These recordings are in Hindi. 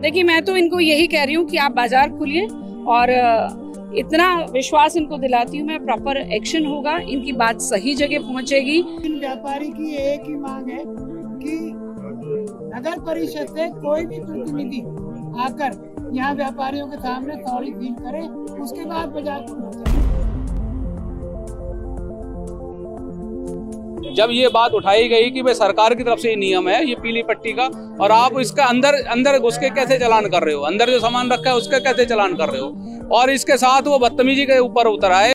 देखिए, मैं तो इनको यही कह रही हूँ कि आप बाजार खोलिए और इतना विश्वास इनको दिलाती हूँ मैं, प्रॉपर एक्शन होगा, इनकी बात सही जगह पहुँचेगी। इन व्यापारी की एक ही मांग है कि नगर परिषद से कोई भी प्रतिनिधि आकर यहाँ व्यापारियों के सामने सॉरी फील करे, उसके बाद बाजार खोलना चाहिए। जब ये बात उठाई गई कि भाई सरकार की तरफ से ये नियम है ये पीली पट्टी का, और आप इसका अंदर घुस के कैसे चालान कर रहे हो, अंदर जो सामान रखा है उसका कैसे चालान कर रहे हो, और इसके साथ वो बदतमीजी के ऊपर उतर आए।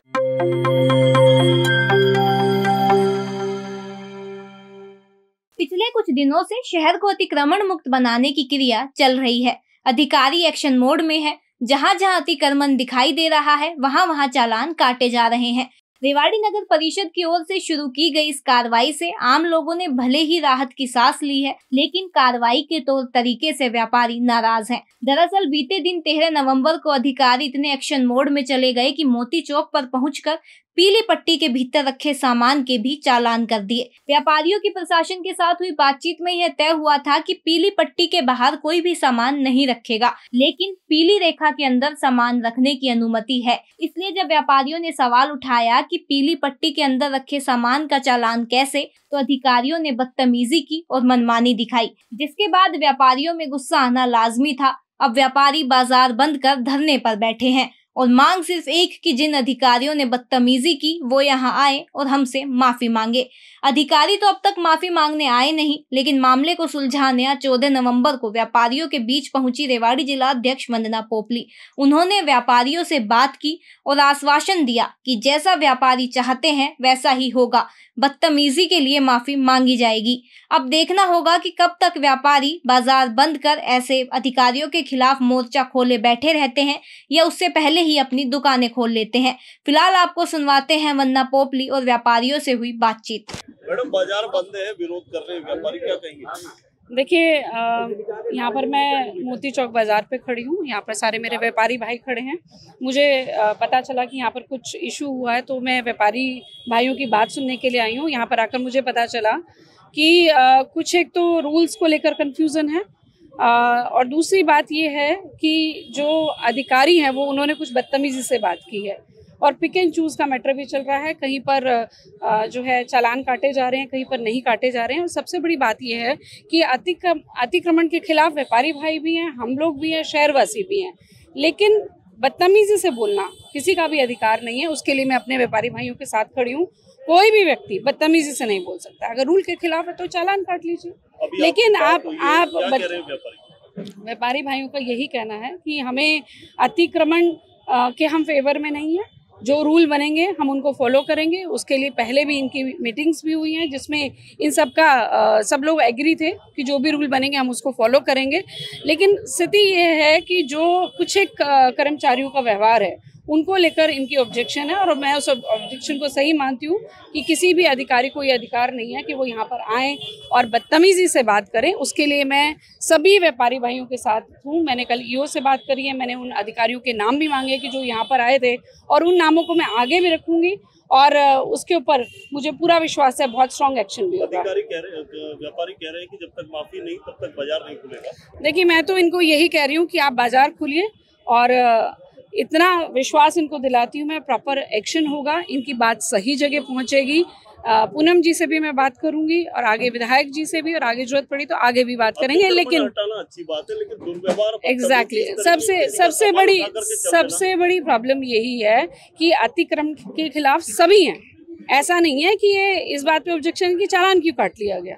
पिछले कुछ दिनों से शहर को अतिक्रमण मुक्त बनाने की क्रिया चल रही है। अधिकारी एक्शन मोड में है। जहां जहां अतिक्रमण दिखाई दे रहा है वहां वहां चालान काटे जा रहे हैं। रेवाड़ी नगर परिषद की ओर से शुरू की गई इस कार्रवाई से आम लोगों ने भले ही राहत की सांस ली है, लेकिन कार्रवाई के तौर तरीके से व्यापारी नाराज हैं। दरअसल बीते दिन 13 नवंबर को अधिकारी इतने एक्शन मोड में चले गए कि मोती चौक पर पहुंचकर पीली पट्टी के भीतर रखे सामान के भी चालान कर दिए। व्यापारियों की प्रशासन के साथ हुई बातचीत में यह तय हुआ था कि पीली पट्टी के बाहर कोई भी सामान नहीं रखेगा, लेकिन पीली रेखा के अंदर सामान रखने की अनुमति है। इसलिए जब व्यापारियों ने सवाल उठाया कि पीली पट्टी के अंदर रखे सामान का चालान कैसे, तो अधिकारियों ने बदतमीजी की और मनमानी दिखाई, जिसके बाद व्यापारियों में गुस्सा आना लाजमी था। अब व्यापारी बाजार बंद कर धरने पर बैठे हैं और मांग सिर्फ एक कि जिन अधिकारियों ने बदतमीजी की वो यहाँ आए और हमसे माफी मांगे। अधिकारी तो अब तक माफी मांगने आए नहीं, लेकिन मामले को सुलझाने 14 नवंबर को व्यापारियों के बीच पहुंची रेवाड़ी जिला अध्यक्ष वंदना पोपली। उन्होंने व्यापारियों से बात की और आश्वासन दिया कि जैसा व्यापारी चाहते हैं वैसा ही होगा। बदतमीजी के लिए माफी मांगी जाएगी। अब देखना होगा कि कब तक व्यापारी बाजार बंद कर ऐसे अधिकारियों के खिलाफ मोर्चा खोले बैठे रहते हैं या उससे पहले ही अपनी दुकानें खोल लेते हैं। फिलहाल आपको सुनवाते हैं वंदना पोपली और व्यापारियों से हुई बातचीत। मैडम, बाजार बंद है, विरोध कर रहे हैं व्यापारी, क्या कहेंगे? देखिए, यहाँ पर मैं मोती चौक बाजार पे खड़ी हूँ। यहाँ पर सारे मेरे व्यापारी भाई खड़े हैं। मुझे पता चला कि यहाँ पर कुछ इशू हुआ है, तो मैं व्यापारी भाइयों की बात सुनने के लिए आई हूँ। यहाँ पर आकर मुझे पता चला कि कुछ एक तो रूल्स को लेकर कंफ्यूजन है, और दूसरी बात ये है कि जो अधिकारी हैं वो उन्होंने कुछ बदतमीजी से बात की है, और पिक एंड चूज़ का मैटर भी चल रहा है। कहीं पर जो है चालान काटे जा रहे हैं, कहीं पर नहीं काटे जा रहे हैं। और सबसे बड़ी बात यह है कि अतिक्रमण के खिलाफ व्यापारी भाई भी हैं, हम लोग भी हैं, शहरवासी भी हैं, लेकिन बदतमीजी से बोलना किसी का भी अधिकार नहीं है। उसके लिए मैं अपने व्यापारी भाइयों के साथ खड़ी हूँ। कोई भी व्यक्ति बदतमीजी से नहीं बोल सकता। अगर रूल के खिलाफ है तो चालान काट लीजिए, लेकिन आप व्यापारी भाइयों का यही कहना है कि हमें अतिक्रमण के हम फेवर में नहीं है। जो रूल बनेंगे हम उनको फॉलो करेंगे। उसके लिए पहले भी इनकी मीटिंग्स भी हुई हैं, जिसमें इन सब का सब लोग एग्री थे कि जो भी रूल बनेंगे हम उसको फॉलो करेंगे। लेकिन स्थिति ये है कि जो कुछ एक कर्मचारियों का व्यवहार है उनको लेकर इनकी ऑब्जेक्शन है, और मैं उस ऑब्जेक्शन को सही मानती हूँ कि किसी भी अधिकारी को ये अधिकार नहीं है कि वो यहाँ पर आएँ और बदतमीजी से बात करें। उसके लिए मैं सभी व्यापारी भाइयों के साथ हूँ। मैंने कल ईओ से बात करी है, मैंने उन अधिकारियों के नाम भी मांगे कि जो यहाँ पर आए थे, और उन नामों को मैं आगे भी रखूँगी, और उसके ऊपर मुझे पूरा विश्वास है बहुत स्ट्रॉन्ग एक्शन भी होगा। व्यापारी कह रहे हैं कि जब तक माफी नहीं तब तक बाजार नहीं खुलेगा। देखिए, मैं तो इनको यही कह रही हूँ कि आप बाजार खोलिए, और इतना विश्वास इनको दिलाती हूँ मैं, प्रॉपर एक्शन होगा, इनकी बात सही जगह पहुँचेगी। पूनम जी से भी मैं बात करूंगी, और आगे विधायक जी से भी, और आगे जरूरत पड़ी तो आगे भी बात करेंगे। लेकिन अच्छी बात है, लेकिन दुर्व्यवहार एग्जैक्टली सबसे बड़ी प्रॉब्लम यही है कि अतिक्रमण के खिलाफ सभी हैं। ऐसा नहीं है कि ये इस बात पे ऑब्जेक्शन की चालान क्यों काट लिया गया।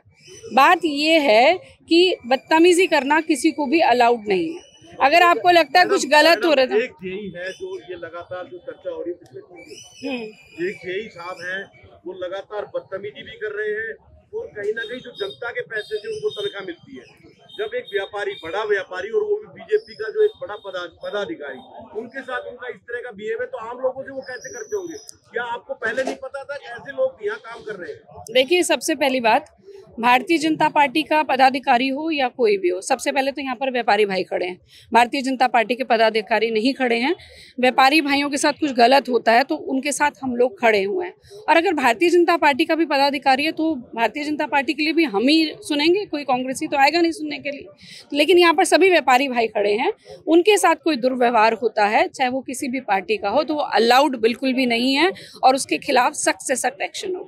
बात ये है कि बदतमीजी करना किसी को भी अलाउड नहीं है। अगर आपको लगता है कुछ गलत हो रहा है, एक जेई है जो ये लगातार जो चर्चा हो रही है पिछले एक जेई साहब हैं, वो लगातार बदतमीजी भी कर रहे हैं, और कहीं ना कहीं जो जनता के पैसे से उनको तनख्वाह मिलती है। जब एक व्यापारी, बड़ा व्यापारी, और वो भी बीजेपी का जो एक बड़ा पदाधिकारी, उनके साथ उनका इस तरह का बिहेव है, तो आम लोगों से वो कैसे करते होंगे? क्या आपको पहले नहीं पता था कि ऐसे लोग यहाँ काम कर रहे हैं? देखिए, सबसे पहली बात, भारतीय जनता पार्टी का पदाधिकारी हो या कोई भी हो, सबसे पहले तो यहाँ पर व्यापारी भाई खड़े हैं। भारतीय जनता पार्टी के पदाधिकारी नहीं खड़े हैं। व्यापारी भाइयों के साथ कुछ गलत होता है तो उनके साथ हम लोग खड़े हुए हैं। और अगर भारतीय जनता पार्टी का भी पदाधिकारी है तो भारतीय जनता पार्टी के लिए भी हम ही सुनेंगे, कोई कांग्रेसी तो आएगा नहीं सुनने के लिए। लेकिन यहाँ पर सभी व्यापारी भाई खड़े हैं, उनके साथ कोई दुर्व्यवहार होता है, चाहे वो किसी भी पार्टी का हो, तो वो अलाउड बिल्कुल भी नहीं है और उसके खिलाफ सख्त से सख्त एक्शन हो।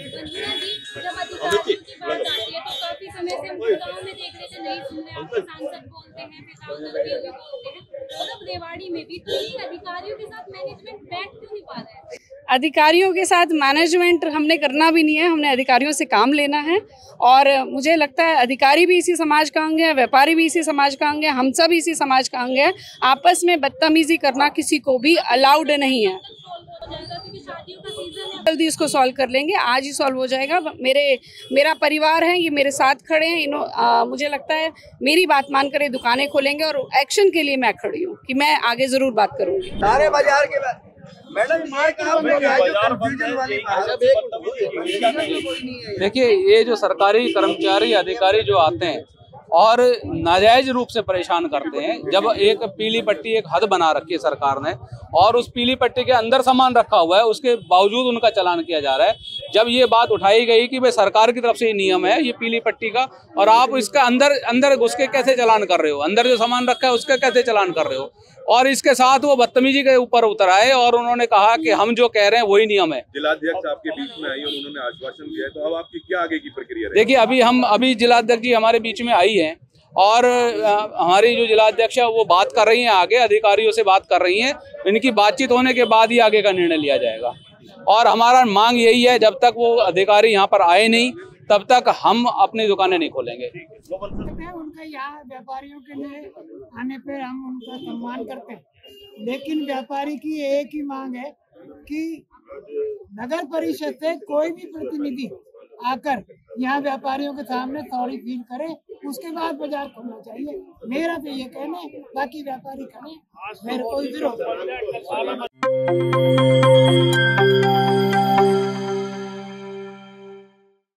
तो काफी समय से हम गाँव में देख रहे थे, नहीं सुन रहे, आपके सांसद बोलते हैं, फिर सांसद भी बोलते हैं, मतलब रेवाड़ी में भी, तो ये अधिकारियों के साथ मैनेजमेंट बैठ क्यों नहीं पा रहा है? अधिकारियों के साथ मैनेजमेंट हमने करना भी नहीं है, हमने अधिकारियों से काम लेना है। और मुझे लगता है अधिकारी भी इसी समाज का अंग है, व्यापारी भी इसी समाज का अंग है, हम सब इसी समाज का अंग है। आपस में बदतमीजी करना किसी को भी अलाउड नहीं है। जल्दी इसको सॉल्व कर लेंगे, आज ही सॉल्व हो जाएगा। मेरा परिवार है, ये मेरे साथ खड़े हैं। मुझे लगता है मेरी बात मान कर ये दुकानें खोलेंगे और एक्शन के लिए मैं खड़ी हूँ कि मैं आगे जरूर बात करूँगी। सारे बाजार के बाद मैडम देखिए, ये जो सरकारी कर्मचारी अधिकारी जो आते हैं और नाजायज रूप से परेशान करते हैं, जब एक पीली पट्टी एक हद बना रखी है सरकार ने और उस पीली पट्टी के अंदर सामान रखा हुआ है, उसके बावजूद उनका चालान किया जा रहा है। जब ये बात उठाई गई कि भाई सरकार की तरफ से ये नियम है ये पीली पट्टी का, और आप इसका अंदर घुस के कैसे चालान कर रहे हो, अंदर जो सामान रखा है उसका कैसे चालान कर रहे हो। और इसके साथ वो बदतमीजी के ऊपर उतर आए और उन्होंने कहा कि हम जो कह रहे हैं वही नियम है। जिलाध्यक्ष आपके बीच में आई और उन्होंने आश्वासन दिया है, तो अब आपकी क्या आगे की प्रक्रिया? देखिए, अभी जिलाध्यक्ष जी हमारे बीच में आई हैं और हमारी जो जिलाध्यक्ष है वो बात कर रही हैं, आगे अधिकारियों से बात कर रही हैं। इनकी बातचीत होने के बाद ही आगे का निर्णय लिया जाएगा। और हमारा मांग यही है, जब तक वो अधिकारी यहाँ पर आए नहीं तब तक हम अपनी दुकानें नहीं खोलेंगे। उनका यहाँ व्यापारियों के लिए आने पे हम उनका सम्मान करते हैं, लेकिन व्यापारी की एक ही मांग है कि नगर परिषद से कोई भी प्रतिनिधि आकर यहाँ व्यापारियों के सामने सॉरी फील करे, उसके बाद बाजार खोलना चाहिए। मेरा तो ये कहना है, बाकी व्यापारी खड़े, मेरे कोई विरोध नहीं।